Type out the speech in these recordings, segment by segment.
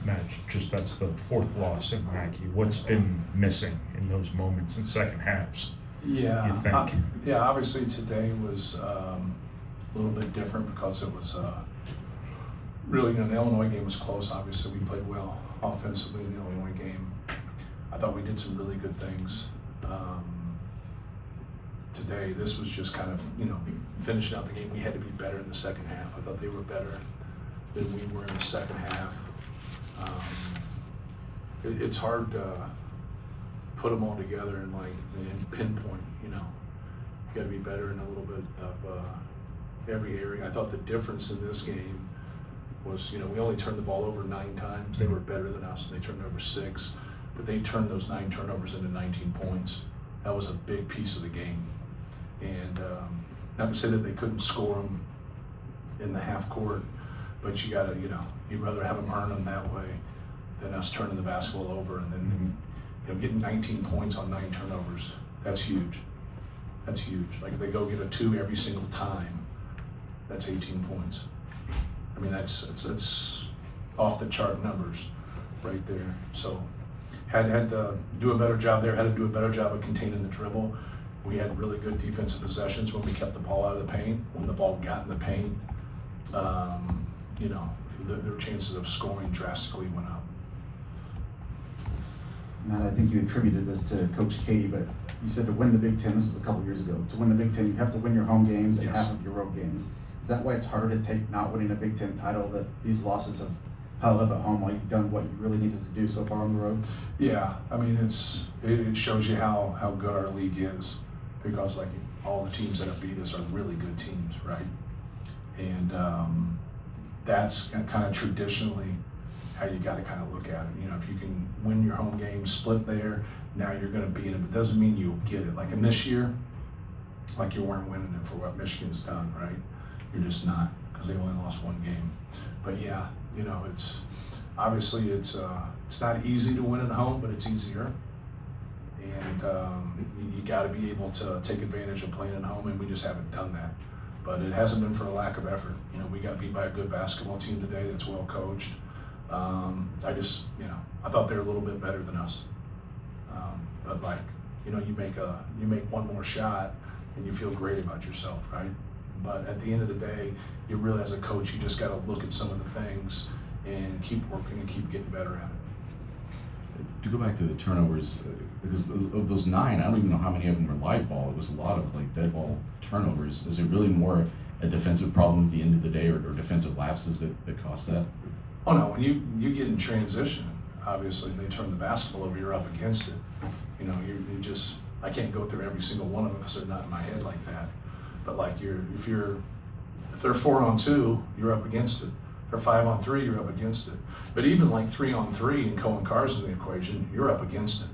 Matt, just that's the fourth loss in Mackey. What's been missing in those moments in second halves? Yeah, you think? yeah. Obviously, today was a little bit different because it was really, the Illinois game was close. Obviously, we played well offensively in the Illinois game. I thought we did some really good things. Today, this was just kind of, finishing out the game. We had to be better in the second half. I thought they were better than we were in the second half. It's hard to put them all together and pinpoint. You got to be better in a little bit of every area. I thought the difference in this game was, we only turned the ball over 9 times. They were better than us, and they turned over 6, but they turned those 9 turnovers into 19 points. That was a big piece of the game. And not to say that they couldn't score them in the half court, but you gotta, you'd rather have them earn them that way than us turning the basketball over and then, getting 19 points on 9 turnovers. That's huge. That's huge. Like if they go get a 2 every single time, that's 18 points. I mean, that's off the chart numbers right there. So had to do a better job there, had to do a better job of containing the dribble. We had really good defensive possessions when we kept the ball out of the paint. When the ball got in the paint, their chances of scoring drastically went up. Matt, I think you attributed this to Coach Katie, but you said to win the Big Ten, this is a couple years ago, to win the Big Ten, you have to win your home games and Yes. half of your road games. Is that why it's harder to take not winning a Big Ten title, that these losses have piled up at home while you've done what you really needed to do so far on the road? Yeah, I mean, it shows you how good our league is, because all the teams that have beat us are really good teams, right? And that's kind of traditionally how you got to kind of look at it. If you can win your home game, split there, now you're going to beat them. It doesn't mean you'll get it. Like in this year, you weren't winning it for what Michigan's done, right? You're just not, because they only lost 1 game. But yeah, it's obviously it's not easy to win at home, but it's easier. And you got to be able to take advantage of playing at home, and we just haven't done that. But it hasn't been for a lack of effort. We got beat by a good basketball team today that's well coached. I thought they were a little bit better than us. But you make one more shot and you feel great about yourself, right? But at the end of the day, you really, as a coach, you just got to look at some of the things and keep working and keep getting better at it. To go back to the turnovers, because of those 9, I don't even know how many of them were live ball. It was a lot of dead ball turnovers. Is it really more a defensive problem at the end of the day, or defensive lapses that cost that? Oh no, when you get in transition, obviously they turn the basketball over, you're up against it. You just, I can't go through every single one of them because they're not in my head like that. But if they're 4-on-2, you're up against it. If they're 5-on-3, you're up against it. But even 3-on-3 and Cohen Carr's in the equation, you're up against it.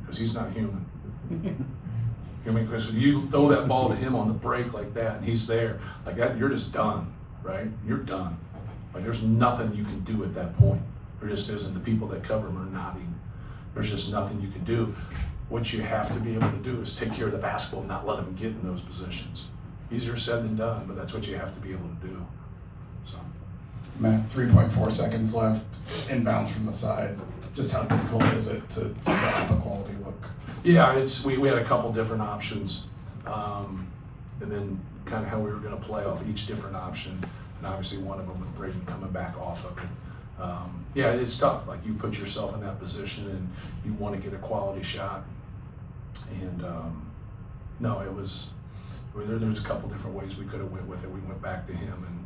Because he's not human. Because you throw that ball to him on the break like that and he's there, like that, you're just done, right? You're done. There's nothing you can do at that point. There just isn't. The people that cover him are nodding. There's just nothing you can do. What you have to be able to do is take care of the basketball and not let him get in those positions. Easier said than done, but that's what you have to be able to do. So, Matt, 3.4 seconds left, inbounds from the side. Just how difficult is it to set up a quality look? Yeah, we had a couple different options, and then kind of how we were going to play off each different option. And obviously one of them with Braden coming back off of it. Yeah, it's tough. You put yourself in that position and you want to get a quality shot. And no, it was, there was a couple different ways we could have went with it. We went back to him,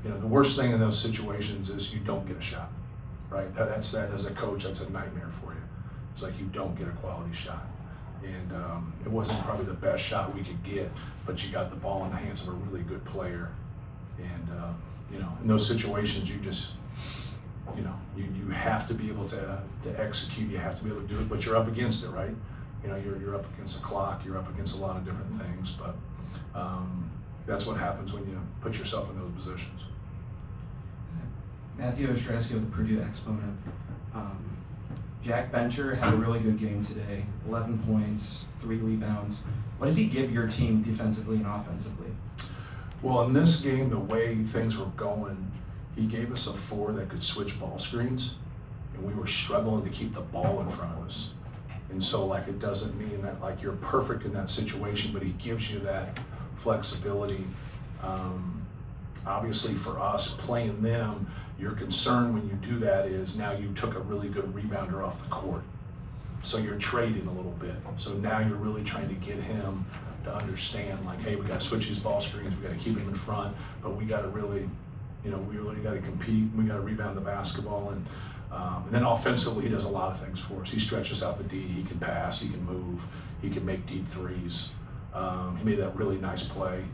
and the worst thing in those situations is you don't get a shot, right? That's as a coach, that's a nightmare for you. It's you don't get a quality shot. And it wasn't probably the best shot we could get, but you got the ball in the hands of a really good player. And in those situations, you just, you have to be able to execute. You have to be able to do it, but you're up against it, right? You're up against the clock. You're up against a lot of different things, but that's what happens when you put yourself in those positions. Matthew Ostrowski with the Purdue Exponent. Jack Bencher had a really good game today. 11 points, 3 rebounds. What does he give your team defensively and offensively? Well, in this game, the way things were going, he gave us a 4 that could switch ball screens, and we were struggling to keep the ball in front of us. And so, like, it doesn't mean that, like, you're perfect in that situation, but he gives you that flexibility. Obviously, for us, playing them, your concern when you do that is now you took a really good rebounder off the court. So you're trading a little bit. So now you're really trying to get him to understand, like, hey, we got to switch these ball screens, we got to keep him in front, but we got to really, we really got to compete, we got to rebound the basketball. And then offensively, he does a lot of things for us. He stretches out the D, he can pass, he can move, he can make deep threes. He made that really nice play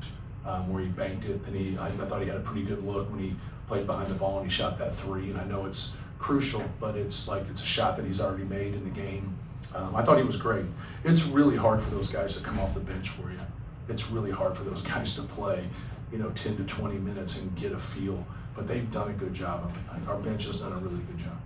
where he banked it, and I thought he had a pretty good look when he played behind the ball and he shot that 3. And I know it's crucial, but it's a shot that he's already made in the game. I thought he was great. It's really hard for those guys to come off the bench for you. It's really hard for those guys to play, 10 to 20 minutes and get a feel. But they've done a good job of it. Our bench has done a really good job.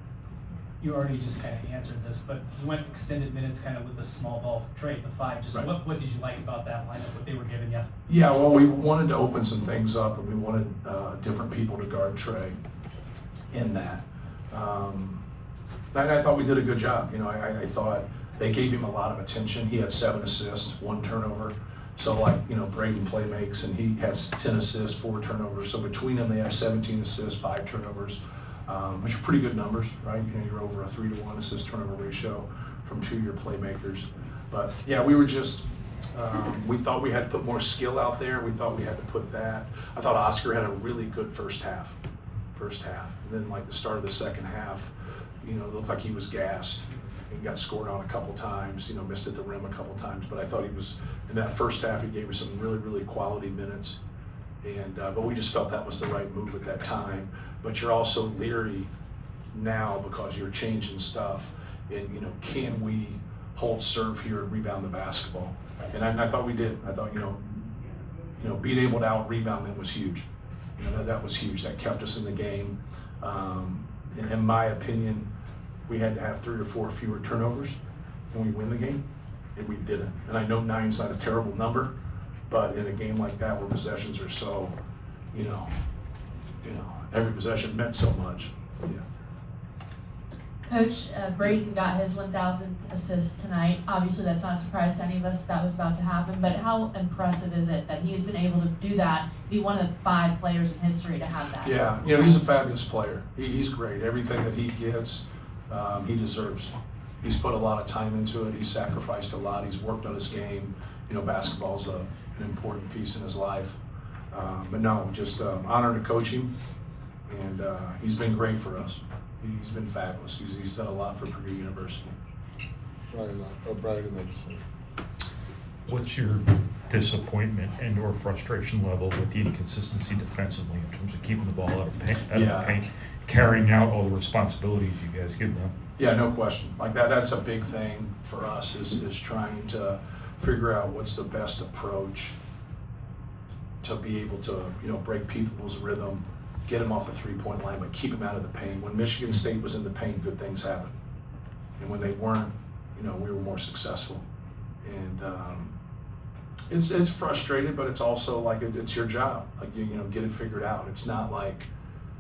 You already just kind of answered this, but you went extended minutes kind of with the small ball trade, the 5. Just Right. what did you like about that lineup, what they were giving you? Yeah, well, we wanted to open some things up, and we wanted different people to guard Trey in that. And I thought we did a good job. I thought they gave him a lot of attention. He had 7 assists, 1 turnover. So, Braden play makes, and he has 10 assists, 4 turnovers. So between them, they have 17 assists, 5 turnovers, which are pretty good numbers, right? You're over a 3-to-1 assist turnover ratio from 2 of your playmakers. But yeah, we were just, we thought we had to put more skill out there. We thought we had to put that. I thought Oscar had a really good first half. And then the start of the second half, it looked like he was gassed. He got scored on a couple times, missed at the rim a couple times, but I thought he was, in that first half, he gave us some really, really quality minutes. And but we just felt that was the right move at that time. But you're also leery now because you're changing stuff. And, can we hold serve here and rebound the basketball? And I thought we did. I thought, being able to out-rebound them was huge. That was huge. That kept us in the game. In my opinion, we had to have 3 or 4 fewer turnovers and we win the game, and we didn't. And I know 9's not a terrible number, but in a game like that where possessions are so, every possession meant so much. Yeah. Coach, Braden got his 1,000th assist tonight. Obviously, that's not a surprise to any of us that was about to happen, but how impressive is it that he's been able to do that, be one of the 5 players in history to have that? Yeah, he's a fabulous player. He's great. Everything that he gets, he deserves. He's put a lot of time into it. He's sacrificed a lot. He's worked on his game. Basketball's an important piece in his life. But no, just honored to coach him, and he's been great for us. He's been fabulous. He's done a lot for Purdue University. What's your disappointment and or frustration level with the inconsistency defensively in terms of keeping the ball out of the paint, carrying out all the responsibilities you guys give them? Yeah, no question. That's a big thing for us is trying to figure out what's the best approach to be able to, break people's rhythm, get them off the 3-point line, but keep them out of the paint. When Michigan State was in the paint, good things happened. And when they weren't, we were more successful. And it's frustrating, but it's also it's your job. Get it figured out. It's not like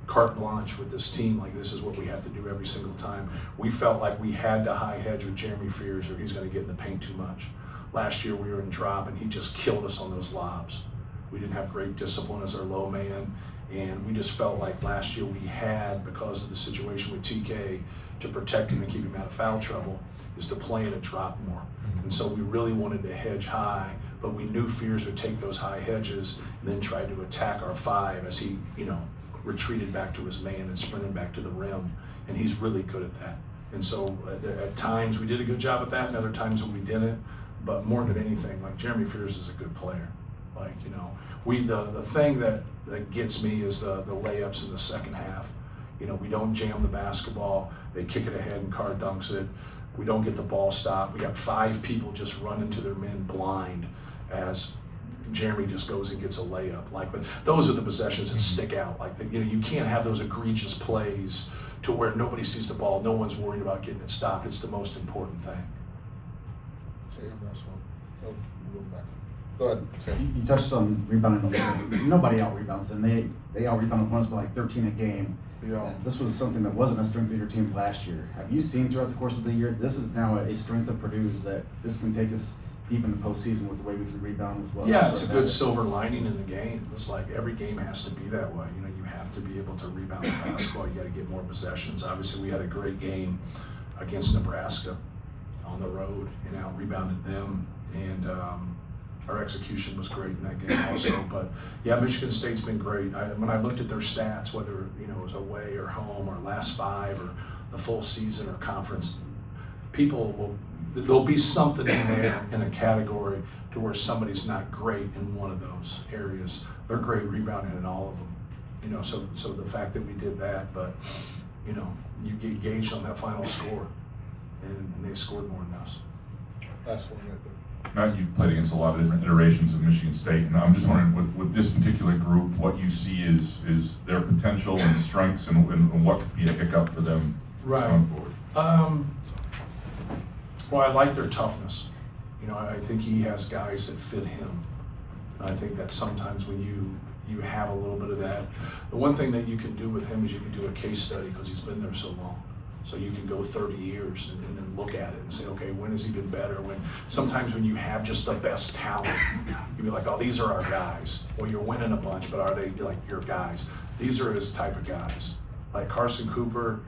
carte blanche with this team. This is what we have to do every single time. We felt like we had to high hedge with Jeremy Fears or he's going to get in the paint too much. Last year we were in drop and he just killed us on those lobs. We didn't have great discipline as our low man. And we just felt like last year we had, because of the situation with TK, to protect him and keep him out of foul trouble, is to play in a drop more. And so we really wanted to hedge high, but we knew Fears would take those high hedges and then try to attack our 5 as he, retreated back to his man and sprinted back to the rim. And he's really good at that. And so at times we did a good job at that, and other times we didn't. But more than anything, Jeremy Fears is a good player. The thing that gets me is the layups in the second half. We don't jam the basketball. They kick it ahead and Carr dunks it. We don't get the ball stopped. We got 5 people just running to their men blind as Jeremy just goes and gets a layup. But those are the possessions that stick out. You can't have those egregious plays to where nobody sees the ball. No one's worried about getting it stopped. It's the most important thing. Go ahead. Sam. You touched on rebounding a little bit. Nobody out rebounds them. They out rebound opponents by like 13 a game. Yeah. And this was something that wasn't a strength of your team last year. Have you seen throughout the course of the year, this is now a strength of Purdue's, that this can take us deep in the postseason with the way we can rebound with well. Yeah, it's a good silver lining in the game. It's like every game has to be that way. You know, you have to be able to rebound the basketball. You got to get more possessions. Obviously, we had a great game against Nebraska on the road and out rebounded them, and our execution was great in that game also. But yeah, Michigan State's been great. When I looked at their stats, whether it was away or home or last five or the full season or conference, there'll be something in there in a category to where somebody's not great in one of those areas. They're great rebounding in all of them. So the fact that we did that, but you get gauged on that final score, and they scored more than us. Last one right there. Matt, you've played against a lot of different iterations of Michigan State, and I'm just wondering, with this particular group, what you see is their potential and strengths, and what could be a hiccup for them going forward. Well, I like their toughness. I think he has guys that fit him. And I think that sometimes when you have a little bit of that, the one thing that you can do with him is you can do a case study because he's been there so long. So you can go 30 years and then look at it and say, okay, when has he been better? Sometimes when you have just the best talent, you be like, oh, these are our guys. Well, you're winning a bunch, but are they like your guys? These are his type of guys. Like Carson Cooper,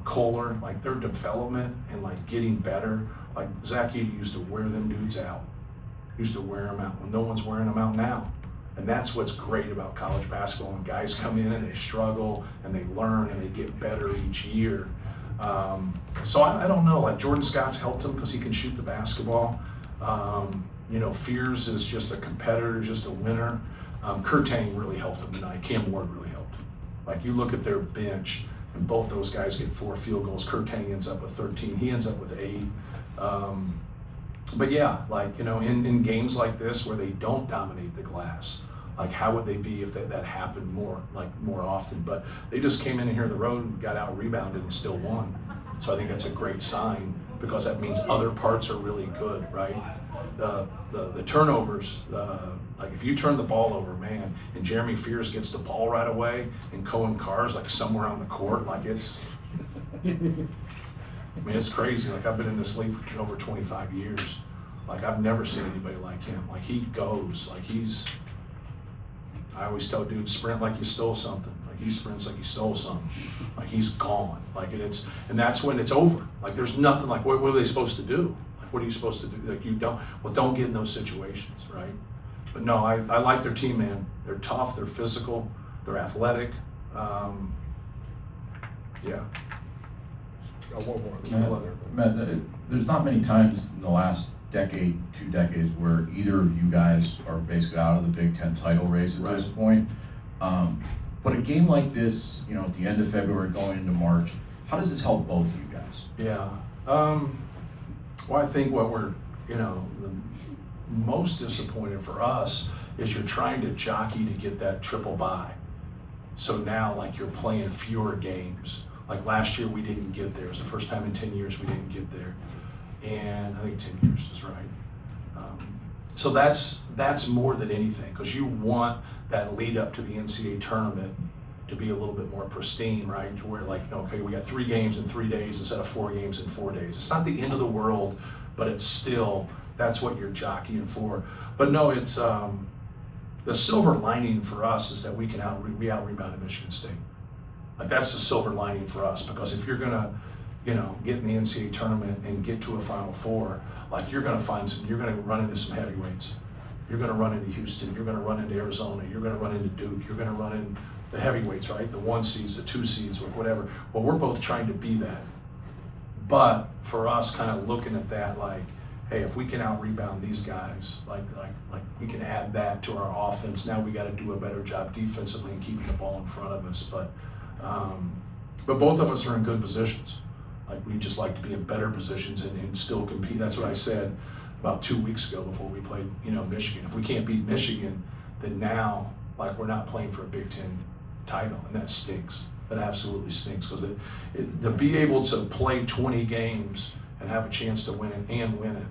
Kohler, like their development and like getting better. Like Zach Edey used to wear them dudes out. Used to wear them out when no one's wearing them out now. And that's what's great about college basketball. When guys come in and they struggle and they learn and they get better each year. So I don't know, like Jordan Scott's helped him because he can shoot the basketball. Fears is just a competitor, just a winner. Kurtang really helped him tonight. Cam Ward really helped him. Like you look at their bench and both those guys get 4 field goals. Kurtang ends up with 13. He ends up with 8. But yeah, like, in games like this where they don't dominate the glass, like how would they be if that happened more often? But they just came in here the road and got out rebounded and still won. So I think that's a great sign because that means other parts are really good, right? The turnovers, like if you turn the ball over, man, and Jeremy Fears gets the ball right away and Cohen Carr's like somewhere on the court, like it's crazy. Like I've been in this league for over 25 years. Like I've never seen anybody like him. Like he goes, like I always tell dudes, sprint like you stole something. Like he sprints like he stole something. Like he's gone. Like and that's when it's over. Like there's nothing, like what are they supposed to do? Like what are you supposed to do? Like don't get in those situations, right? But no, I like their team, man. They're tough, they're physical, they're athletic. Yeah. Got one more. Matt, there's not many times in the last decade, 2 decades, where either of you guys are basically out of the Big Ten title race at this point. But a game like this, at the end of February going into March, how does this help both of you guys? Yeah. Well, I think what we're, the most disappointed for us is you're trying to jockey to get that triple bye. So now, like, you're playing fewer games. Like last year, we didn't get there. It was the first time in 10 years we didn't get there. And I think 10 years is right. So that's more than anything, because you want that lead up to the NCAA tournament to be a little bit more pristine, right? To where like, okay, we got 3 games in 3 days instead of 4 games in 4 days. It's not the end of the world, but it's still, that's what you're jockeying for. But no, it's the silver lining for us is that we out-rebounded Michigan State. Like that's the silver lining for us, because if you're gonna, get in the NCAA tournament and get to a Final Four, like you're gonna run into some heavyweights. You're gonna run into Houston, you're gonna run into Arizona, you're gonna run into Duke, you're gonna run in the heavyweights, right? The 1 seeds, the 2 seeds, or whatever. Well, we're both trying to be that. But for us, kind of looking at that, like, hey, if we can out-rebound these guys, like we can add that to our offense. Now we got to do a better job defensively and keeping the ball in front of us. But both of us are in good positions. Like we just like to be in better positions and still compete. That's what I said about 2 weeks ago before we played, Michigan. If we can't beat Michigan, then now, like, we're not playing for a Big Ten title, and that stinks. That absolutely stinks, because to be able to play 20 games and have a chance to win it and win it,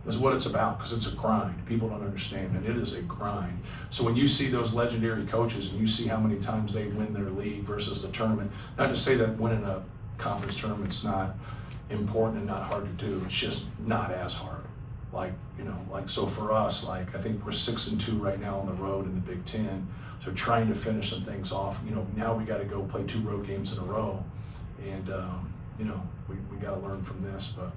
is what it's about, because it's a grind. People don't understand, and it is a grind. So when you see those legendary coaches and you see how many times they win their league versus the tournament, not to say that winning a conference tournament's not important and not hard to do, it's just not as hard. Like, so for us, I think we're 6-2 right now on the road in the Big Ten. So trying to finish some things off, now we got to go play 2 road games in a row. And, we got to learn from this, but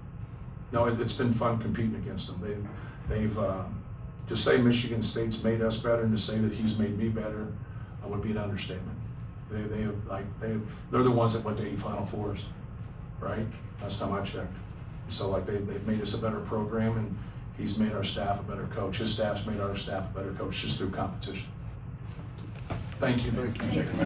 no, it's been fun competing against them. They've to say Michigan State's made us better and to say that he's made me better would be an understatement. They're the ones that went to 8 Final Fours, right? Last time I checked. So they've made us a better program, and he's made our staff a better coach. His staff's made our staff a better coach just through competition. Thank you. Thank you.